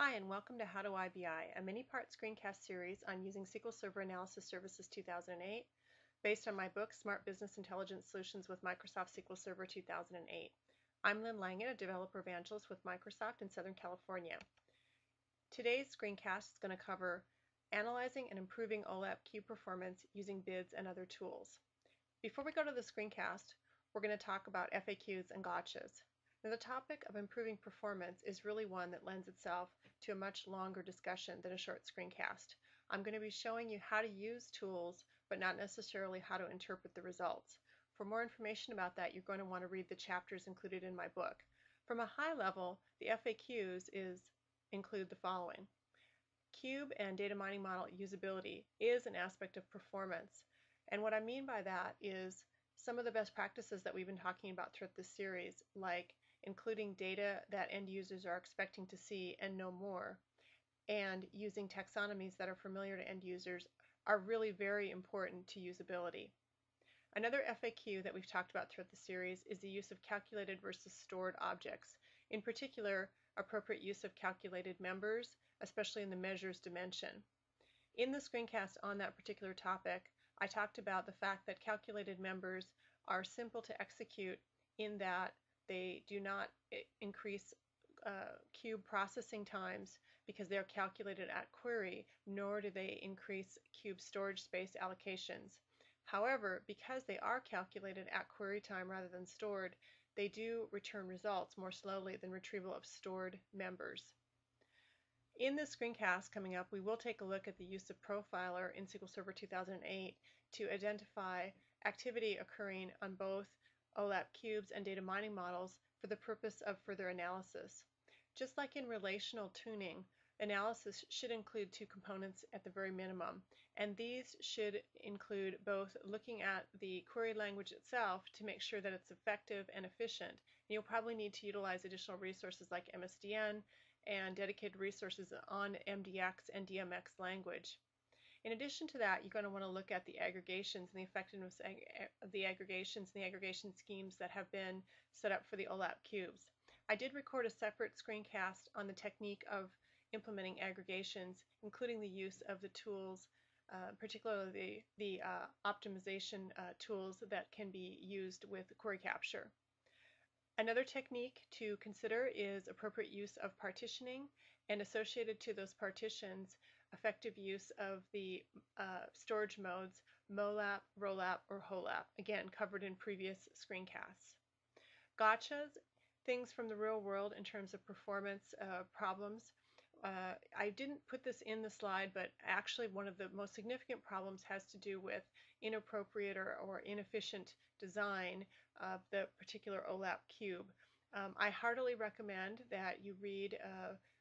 Hi, and welcome to How Do I BI, a mini-part screencast series on using SQL Server Analysis Services 2008, based on my book, Smart Business Intelligence Solutions with Microsoft SQL Server 2008. I'm Lynn Langen, a developer evangelist with Microsoft in Southern California. Today's screencast is going to cover analyzing and improving OLAP cube performance using bids and other tools. Before we go to the screencast, we're going to talk about FAQs and gotchas. Now, the topic of improving performance is really one that lends itself to a much longer discussion than a short screencast. I'm going to be showing you how to use tools, but not necessarily how to interpret the results. For more information about that, you're going to want to read the chapters included in my book. From a high level, the FAQs include the following. Cube and data mining model usability is an aspect of performance. And what I mean by that is some of the best practices that we've been talking about throughout this series, like including data that end users are expecting to see and know more, and using taxonomies that are familiar to end users, are really very important to usability. Another FAQ that we've talked about throughout the series is the use of calculated versus stored objects. In particular, appropriate use of calculated members, especially in the measures dimension. In the screencast on that particular topic, I talked about the fact that calculated members are simple to execute in that they do not increase cube processing times because they are calculated at query, nor do they increase cube storage space allocations. However, because they are calculated at query time rather than stored, they do return results more slowly than retrieval of stored members. In this screencast coming up, we will take a look at the use of Profiler in SQL Server 2008 to identify activity occurring on both OLAP cubes and data mining models for the purpose of further analysis. Just like in relational tuning, analysis should include two components at the very minimum, and these should include both looking at the query language itself to make sure that it's effective and efficient. And you'll probably need to utilize additional resources like MSDN and dedicated resources on MDX and DMX language. In addition to that, you're going to want to look at the aggregations and the effectiveness of the aggregations and the aggregation schemes that have been set up for the OLAP cubes. I did record a separate screencast on the technique of implementing aggregations, including the use of the tools, particularly the optimization tools that can be used with query capture. Another technique to consider is appropriate use of partitioning, and associated to those partitions, effective use of the storage modes MOLAP, ROLAP, or HOLAP, again covered in previous screencasts. Gotchas, things from the real world in terms of performance problems. I didn't put this in the slide, but actually one of the most significant problems has to do with inappropriate or inefficient design of the particular OLAP cube. I heartily recommend that you read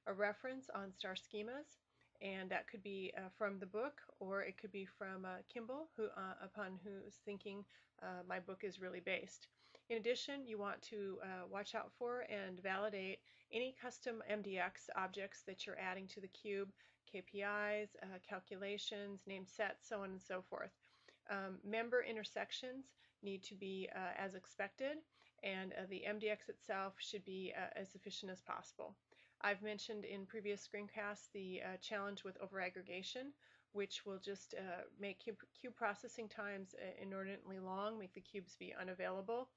a reference on star schemas, and that could be from the book, or it could be from Kimball, upon whose thinking my book is really based. In addition, you want to watch out for and validate any custom MDX objects that you're adding to the cube, KPIs, calculations, named sets, so on and so forth. Member intersections need to be as expected, and the MDX itself should be as efficient as possible. I've mentioned in previous screencasts the challenge with overaggregation, which will just make cube processing times inordinately long, make the cubes be unavailable,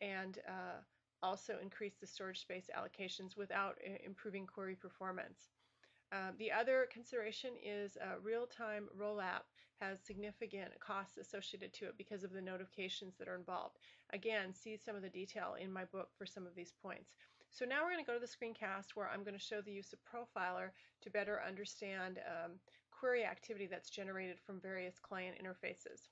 and also increase the storage space allocations without improving query performance. The other consideration is real-time rollup has significant costs associated to it because of the notifications that are involved. Again, see some of the detail in my book for some of these points. So now we're going to go to the screencast where I'm going to show the use of Profiler to better understand query activity that's generated from various client interfaces.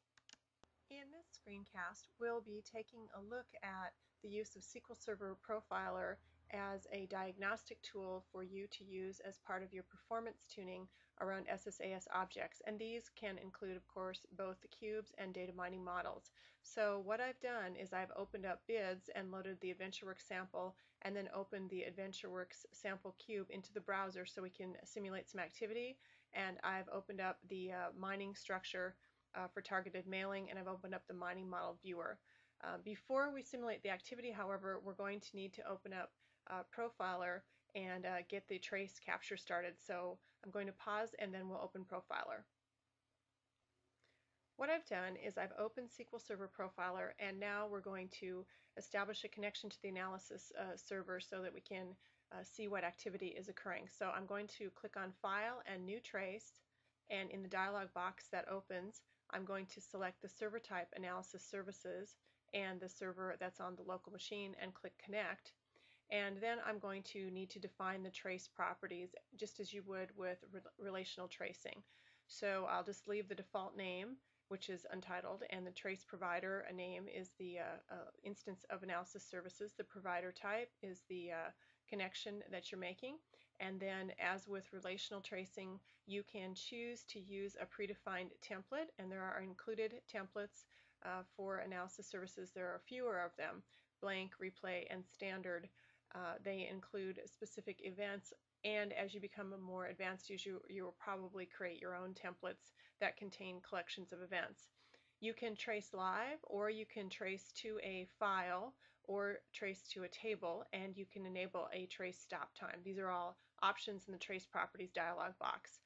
In this screencast, we'll be taking a look at the use of SQL Server Profiler as a diagnostic tool for you to use as part of your performance tuning around SSAS objects. And these can include, of course, both the cubes and data mining models. So what I've done is I've opened up bids and loaded the AdventureWorks sample, and then opened the AdventureWorks sample cube into the browser so we can simulate some activity. And I've opened up the mining structure for targeted mailing, and I've opened up the mining model viewer. Before we simulate the activity, however, we're going to need to open up Profiler and get the trace capture started. So I'm going to pause and then we'll open Profiler. What I've done is I've opened SQL Server Profiler, and now we're going to establish a connection to the analysis server so that we can see what activity is occurring. So I'm going to click on File and New Trace, and in the dialog box that opens, I'm going to select the server type Analysis Services and the server that's on the local machine and click Connect. And then I'm going to need to define the trace properties just as you would with relational tracing. So I'll just leave the default name, which is Untitled, and the trace provider name is the instance of Analysis Services. The provider type is the connection that you're making. And then, as with relational tracing, you can choose to use a predefined template, and there are included templates for Analysis Services. There are fewer of them: blank, replay, and standard. They include specific events, and as you become a more advanced user, you will probably create your own templates that contain collections of events. You can trace live, or you can trace to a file, or trace to a table, and you can enable a trace stop time. These are all options in the Trace Properties dialog box.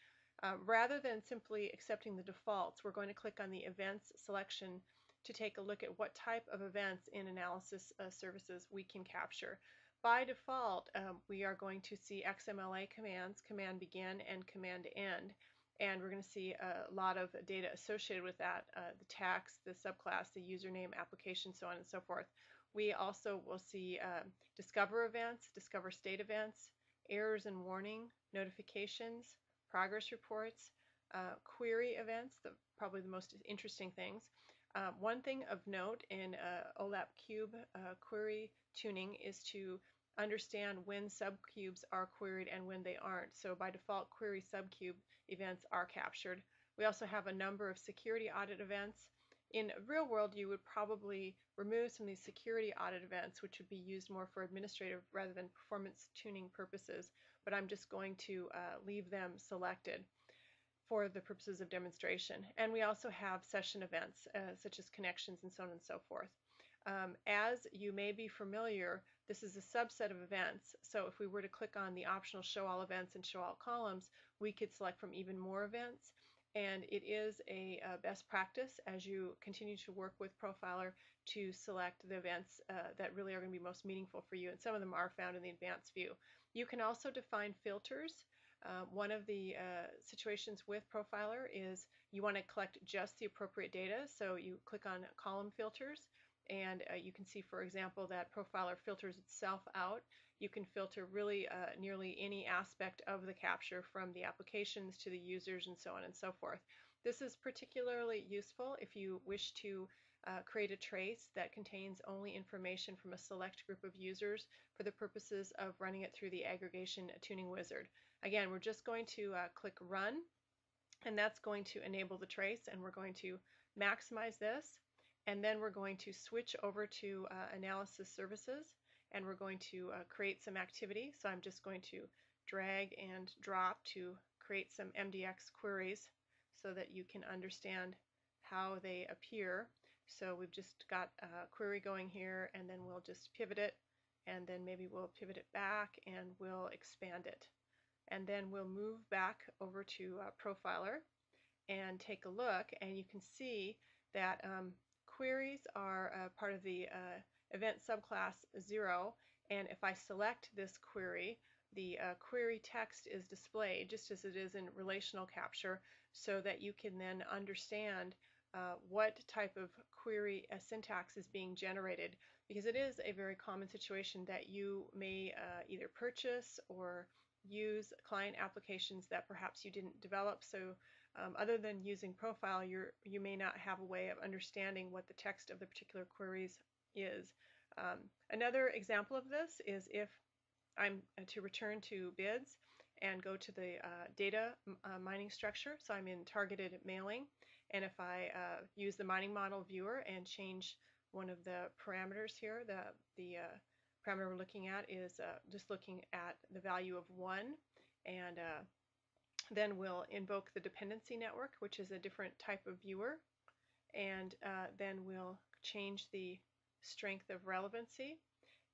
Rather than simply accepting the defaults, we're going to click on the Events selection to take a look at what type of events in Analysis Services we can capture. By default, we are going to see XMLA commands, command begin and command end, and we're going to see a lot of data associated with that, the tax, the subclass, the username, application, so on and so forth. We also will see discover events, discover state events, errors and warning, notifications, progress reports, query events, probably the most interesting things. One thing of note in OLAP Cube query tuning is to understand when subcubes are queried and when they aren't. So by default, query subcube events are captured. We also have a number of security audit events. In real world, you would probably remove some of these security audit events, which would be used more for administrative rather than performance tuning purposes, but I'm just going to leave them selected for the purposes of demonstration. And we also have session events, such as connections and so on and so forth. As you may be familiar, this is a subset of events. So if we were to click on the optional Show All Events and Show All Columns, we could select from even more events. And it is a best practice as you continue to work with Profiler to select the events that really are going to be most meaningful for you. And some of them are found in the advanced view. You can also define filters. One of the situations with Profiler is you want to collect just the appropriate data. So you click on column filters, and you can see, for example, that Profiler filters itself out. You can filter really nearly any aspect of the capture, from the applications to the users and so on and so forth. This is particularly useful if you wish to create a trace that contains only information from a select group of users for the purposes of running it through the aggregation tuning wizard. Again, we're just going to click Run, and that's going to enable the trace, and we're going to maximize this. And then we're going to switch over to Analysis Services, and we're going to create some activity. So I'm just going to drag and drop to create some MDX queries so that you can understand how they appear. So we've just got a query going here, and then we'll just pivot it, and then maybe we'll pivot it back and we'll expand it. And then we'll move back over to Profiler and take a look, and you can see that queries are part of the event subclass 0, and if I select this query, the query text is displayed just as it is in relational capture, so that you can then understand what type of query syntax is being generated, because it is a very common situation that you may either purchase or use client applications that perhaps you didn't develop. So other than using Profile, you may not have a way of understanding what the text of the particular queries is. Another example of this is if I'm to return to bids and go to the data mining structure. So I'm in targeted mailing, and if I use the mining model viewer and change one of the parameters here, the parameter we're looking at is just looking at the value of 1, and then we'll invoke the dependency network, which is a different type of viewer, and then we'll change the strength of relevancy,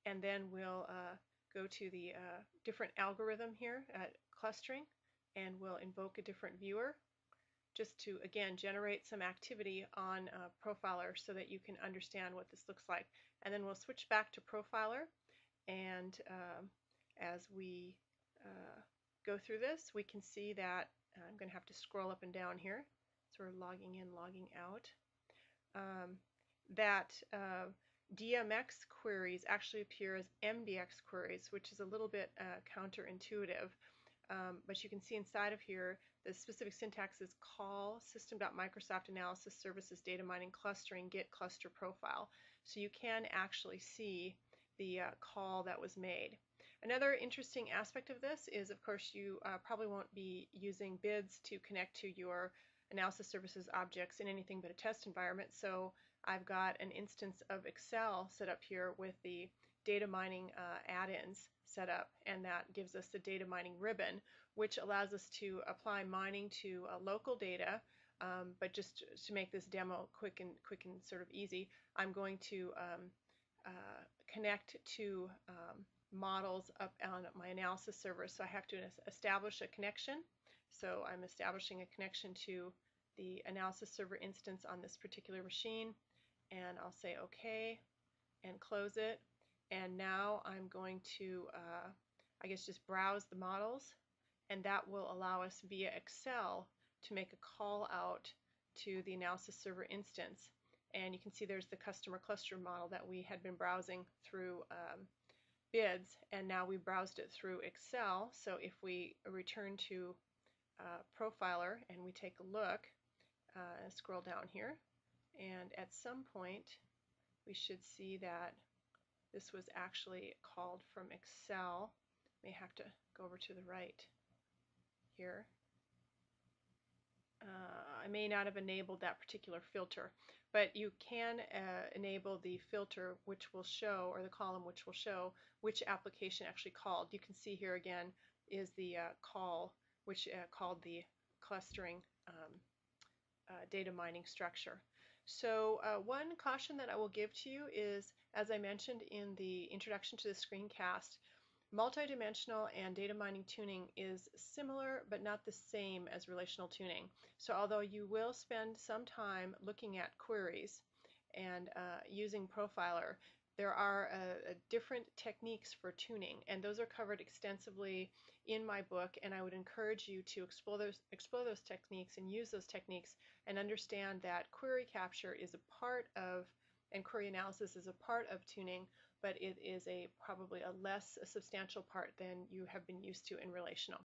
and then we'll go to the different algorithm here at clustering, and we'll invoke a different viewer just to, again, generate some activity on Profiler so that you can understand what this looks like. And then we'll switch back to Profiler, and as we go through this, we can see that I'm going to have to scroll up and down here. So we're logging in, logging out. That DMX queries actually appear as MDX queries, which is a little bit counterintuitive. But you can see inside of here the specific syntax is call system.microsoft analysis services data mining clustering get cluster profile. So you can actually see the call that was made. Another interesting aspect of this is, of course, you probably won't be using bids to connect to your analysis services objects in anything but a test environment. So I've got an instance of Excel set up here with the data mining add-ins set up, and that gives us the data mining ribbon, which allows us to apply mining to local data. But just to make this demo quick and sort of easy, I'm going to connect to models up on my analysis server. So I have to establish a connection. So I'm establishing a connection to the analysis server instance on this particular machine, and I'll say OK and close it. And now I'm going to, I guess, just browse the models, and that will allow us via Excel to make a call out to the analysis server instance. And you can see there's the customer cluster model that we had been browsing through bids, and now we browsed it through Excel. So if we return to Profiler and we take a look, scroll down here, and at some point we should see that this was actually called from Excel. May have to go over to the right here. I may not have enabled that particular filter, but you can enable the filter which will show, or the column which will show, which application actually called. You can see here again is the call which called the clustering data mining structure. So one caution that I will give to you is, as I mentioned in the introduction to the screencast, multidimensional and data mining tuning is similar but not the same as relational tuning. So although you will spend some time looking at queries and using Profiler, there are different techniques for tuning, and those are covered extensively in my book, and I would encourage you to explore those techniques and use those techniques and understand that query capture is a part of, and query analysis is a part of tuning, but it is probably a less substantial part than you have been used to in relational.